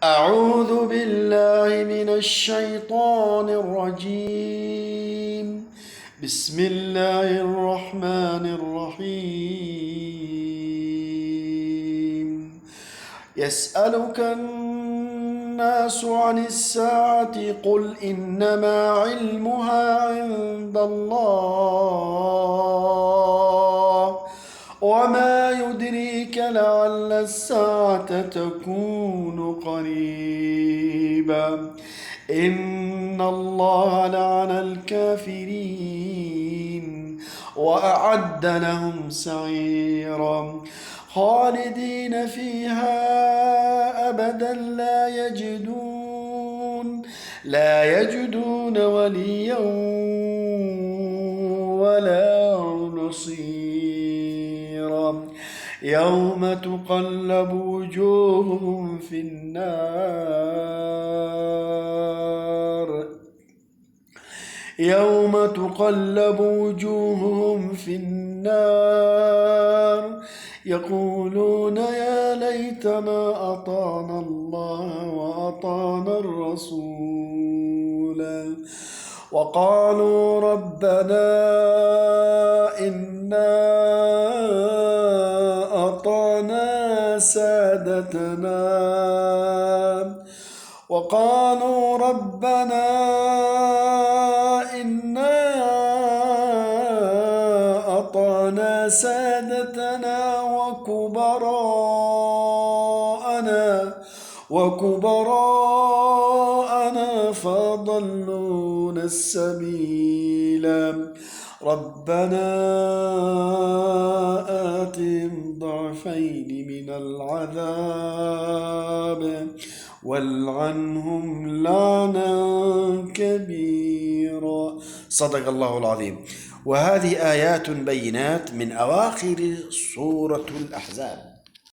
أعوذ بالله من الشيطان الرجيم. بسم الله الرحمن الرحيم. يسألك الناس عن الساعة قل إنما علمها عند الله وما يدريك لعل الساعة تكون قريبا. إن الله لعن الكافرين وأعد لهم سعيرا خالدين فيها أبدا لا يجدون وليا ولا نصيرا. يوم تقلب وجوههم في النار يقولون يا ليتنا أطعنا الله وأطعنا الرسول وقالوا ربنا إنا أطعنا سادتنا وكبراءنا فضلونا السبيل. ربنا آتهم ضعفين من العذاب والعنهم لعنا كبيرا. صدق الله العظيم. وهذه آيات بينات من أواخر سورة الأحزاب.